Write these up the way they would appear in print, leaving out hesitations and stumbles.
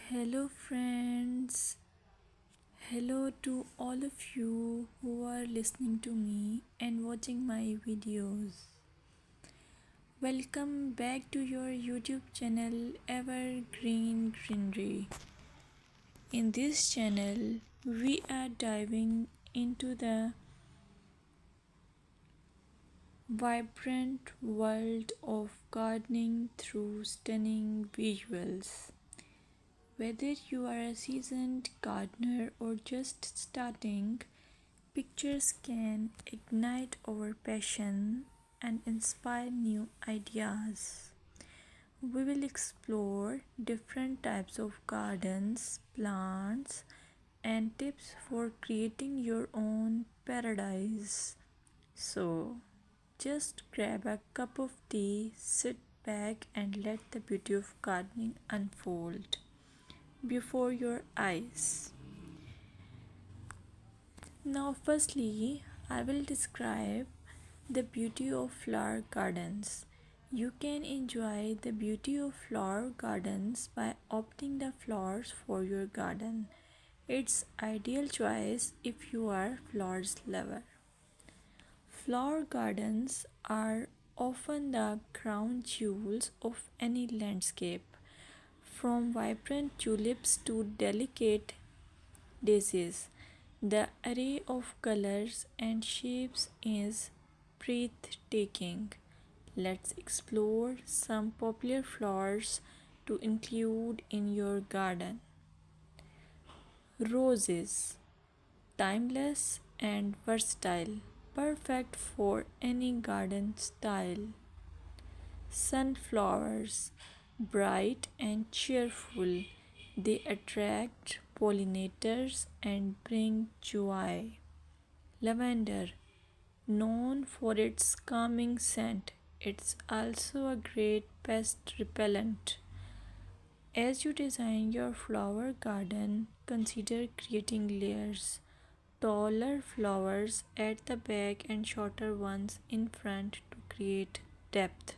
Hello, friends. Hello to all of you who are listening to me and watching my videos. Welcome back to your YouTube channel Evergreen Greenery. In this channel, we are diving into the vibrant world of gardening through stunning visuals. Whether you are a seasoned gardener or just starting, pictures can ignite our passion and inspire new ideas. We will explore different types of gardens, plants, and tips for creating your own paradise. So, just grab a cup of tea, sit back, and let the beauty of gardening unfold before your eyes. Now, firstly, I will describe the beauty of flower gardens. You can enjoy the beauty of flower gardens by opting the flowers for your garden. It's ideal choice if you are flowers lover. Flower gardens are often the crown jewels of any landscape, from vibrant tulips to delicate daisies. The array of colors and shapes is breathtaking. Let's explore some popular flowers to include in your garden. Roses, timeless and versatile, perfect for any garden style. Sunflowers, bright and cheerful, they attract pollinators and bring joy. Lavender, known for its calming scent, it's also a great pest repellent. As you design your flower garden, consider creating layers. Taller flowers at the back and shorter ones in front to create depth.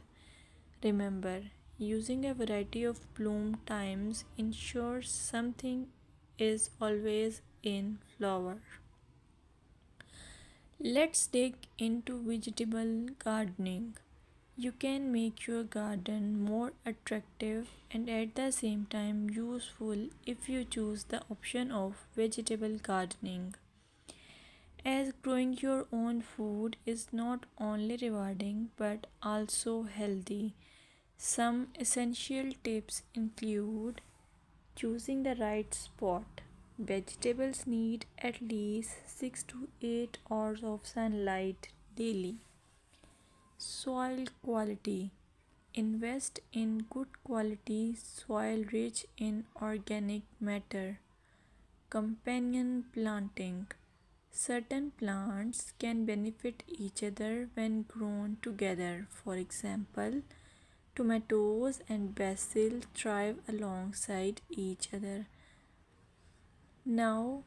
Remember, using a variety of bloom times ensures something is always in flower. Let's dig into vegetable gardening. You can make your garden more attractive and at the same time useful if you choose the option of vegetable gardening. As growing your own food is not only rewarding but also healthy. Some essential tips include choosing the right spot. Vegetables need at least 6 to 8 hours of sunlight daily. Soil quality. Invest in good quality soil rich in organic matter. Companion planting. Certain plants can benefit each other when grown together. For example, tomatoes and basil thrive alongside each other. Now,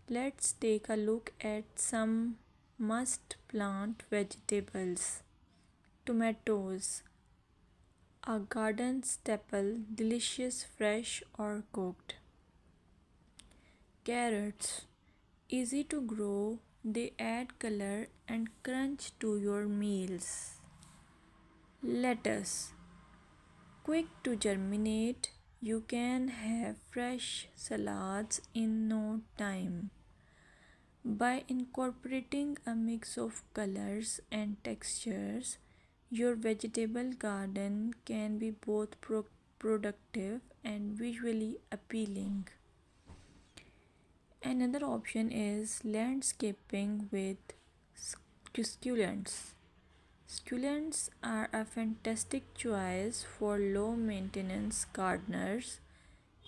let's take a look at some must plant vegetables. Tomatoes, a garden staple, delicious fresh or cooked. Carrots, easy to grow, they add color and crunch to your meals. Lettuce, quick to germinate, you can have fresh salads in no time. By incorporating a mix of colors and textures, your vegetable garden can be both productive and visually appealing. Another option is landscaping with succulents. Succulents are a fantastic choice for low maintenance gardeners.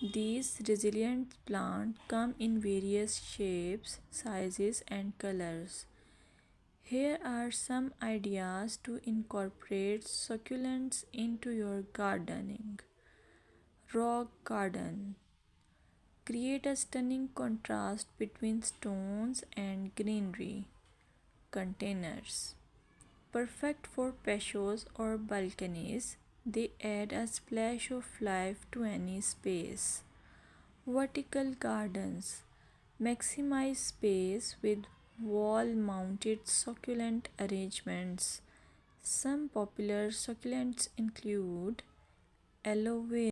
These resilient plants come in various shapes, sizes, and colors. Here are some ideas to incorporate succulents into your gardening. Rock garden. Create a stunning contrast between stones and greenery. Containers. Perfect for patios or balconies, they add a splash of life to any space. Vertical gardens maximize space with wall mounted succulent arrangements. Some popular succulents include aloe vera.